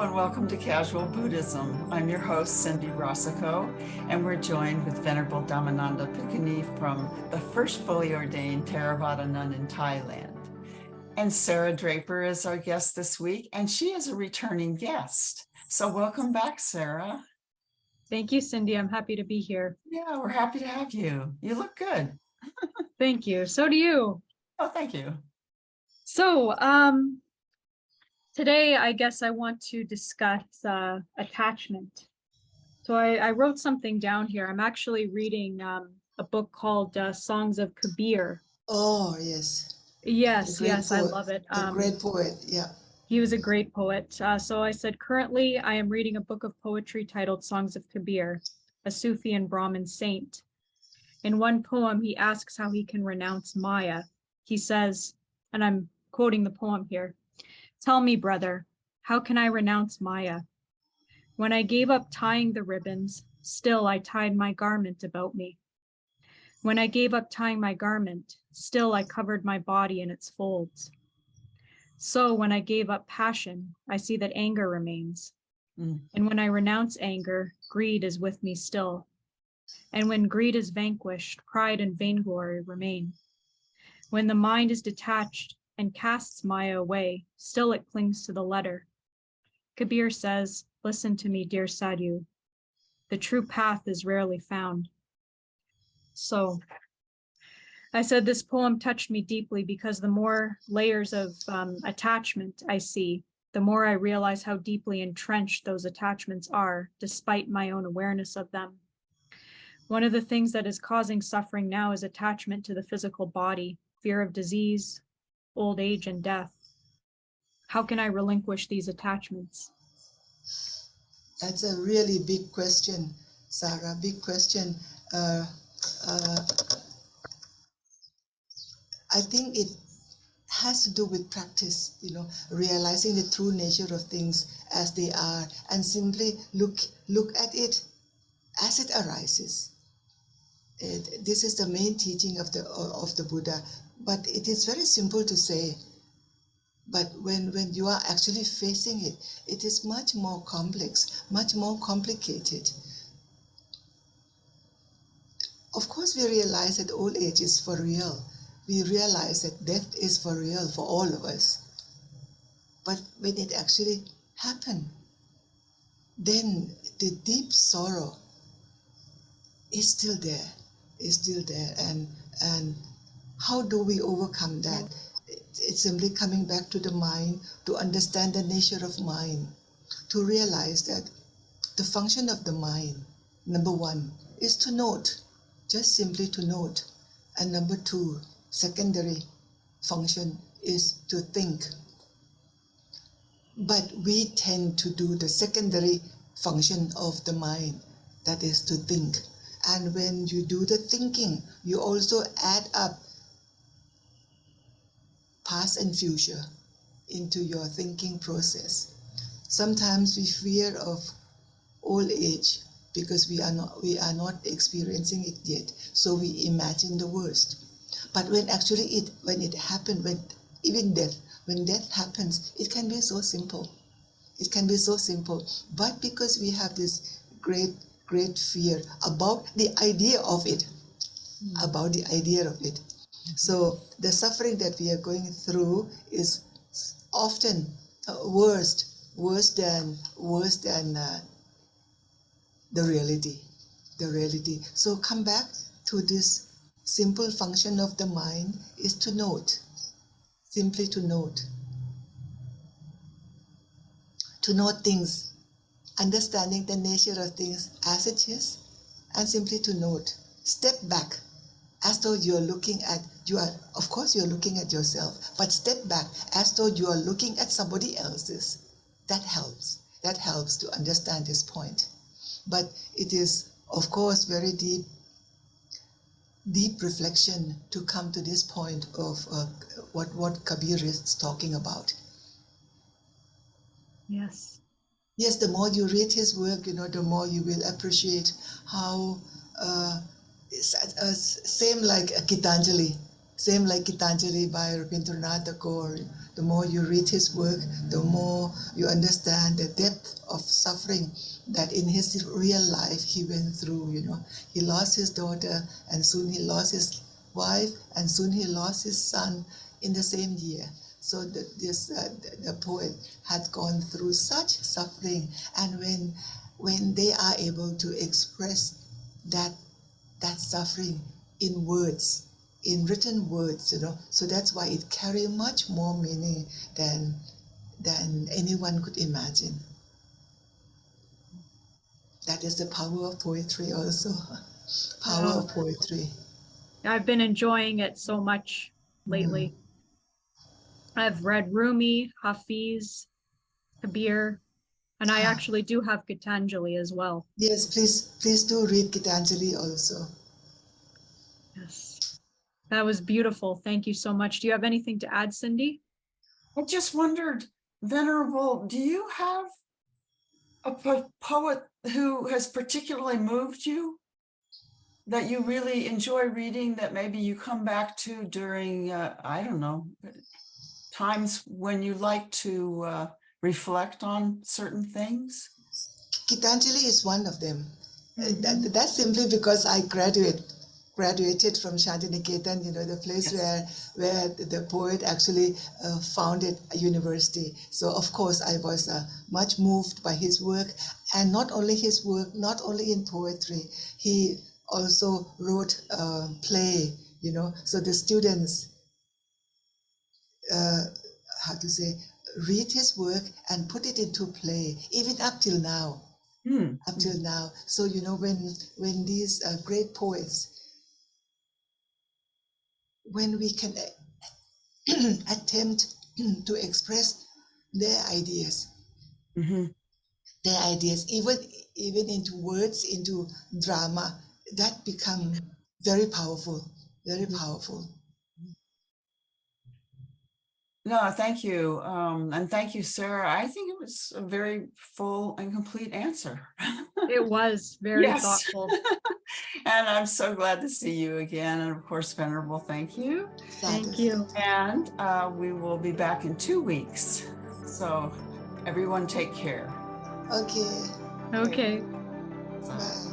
and welcome to Casual Buddhism. I'm your host, Cindy Rasicot, and we're joined with Venerable Dhammananda from the first fully ordained Theravada nun in Thailand. And Sarah Draper is our guest this week, and she is a returning guest. So welcome back, Sarah. Thank you, Cindy. I'm happy to be here. Yeah, we're happy to have you. You look good. Thank you. So do you. Oh, thank you. So today, I guess I want to discuss attachment. So I wrote something down here. I'm actually reading a book called Songs of Kabir. Oh, yes. Yes, I love it. A great poet, yeah. He was a great poet. So I said, currently, I am reading a book of poetry titled Songs of Kabir, a Sufi and Brahmin saint. In one poem, he asks how he can renounce Maya. He says, and I'm quoting the poem here, "Tell me, brother, how can I renounce Maya? When I gave up tying the ribbons, still I tied my garment about me. When I gave up tying my garment, still I covered my body in its folds. So when I gave up passion, I see that anger remains. And when I renounce anger, greed is with me still. And when greed is vanquished, pride and vainglory remain. When the mind is detached and casts Maya away, still it clings to the letter." Kabir says, "Listen to me, dear Sadhu. The true path is rarely found." So I said this poem touched me deeply because the more layers of attachment I see, the more I realize how deeply entrenched those attachments are, despite my own awareness of them. One of the things that is causing suffering now is attachment to the physical body, fear of disease, old age, and death. How can I relinquish these attachments? That's a really big question, Sarah, big question. I think it has to do with practice, realizing the true nature of things as they are and simply look at it as it arises. This is the main teaching of the Buddha, but it is very simple to say. But when you are actually facing it, it is much more complex, much more complicated. Of course, we realize that old age is for real. We realize that death is for real for all of us. But when it actually happens, then the deep sorrow is still there, and how do we overcome that? It's simply coming back to the mind, to understand the nature of mind, to realize that the function of the mind, number one, is to note, just simply to note. And number two, secondary function is to think. But we tend to do the secondary function of the mind, that is to think. And when you do the thinking, you also add up past and future into your thinking process. Sometimes we fear of old age because we are not experiencing it yet, so we imagine the worst. But when actually when death happens, it can be so simple. It can be so simple. But because we have this great fear about the idea of it, So the suffering that we are going through is often worse than the reality. So come back to this simple function of the mind is to note, simply to note things, understanding the nature of things as it is, and simply to note. Step back, as though you're looking at yourself, but step back as though you are looking at somebody else's. That helps to understand this point. But it is, of course, very deep reflection to come to this point of what Kabir is talking about. Yes, the more you read his work, the more you will appreciate how same like Gitanjali, Same like Gitanjali by Rabindranath Tagore. The more you read his work, the more you understand the depth of suffering that in his real life he went through. He lost his daughter, and soon he lost his wife, and soon he lost his son in the same year. So the poet had gone through such suffering, and when they are able to express that suffering in words, in written words, so that's why it carries much more meaning than anyone could imagine. That is the power of poetry also. Power of poetry. I've been enjoying it so much lately. I've read Rumi, Hafiz, Kabir, and I actually do have Gitanjali as well. Yes, please do read Gitanjali also. Yes, that was beautiful. Thank you so much. Do you have anything to add, Cindy? I just wondered, Venerable, do you have a poet who has particularly moved you, that you really enjoy reading, that maybe you come back to during, I don't know, times when you like to reflect on certain things? Gitanjali is one of them. That's simply because I graduated from Shantiniketan, the place where the poet actually founded a university. So of course I was much moved by his work, and not only his work, not only in poetry, he also wrote a play, so the students, read his work and put it into play, even up till now. Up till now. So, when these great poets, when we can attempt to express their ideas, even into words, into drama, that become very powerful, very powerful. No, thank you. And thank you, Sarah. I think it was a very full and complete answer. It was very thoughtful. And I'm so glad to see you again. And of course, Venerable, thank you. Thank you. And we will be back in 2 weeks. So everyone take care. Okay. Okay. Bye.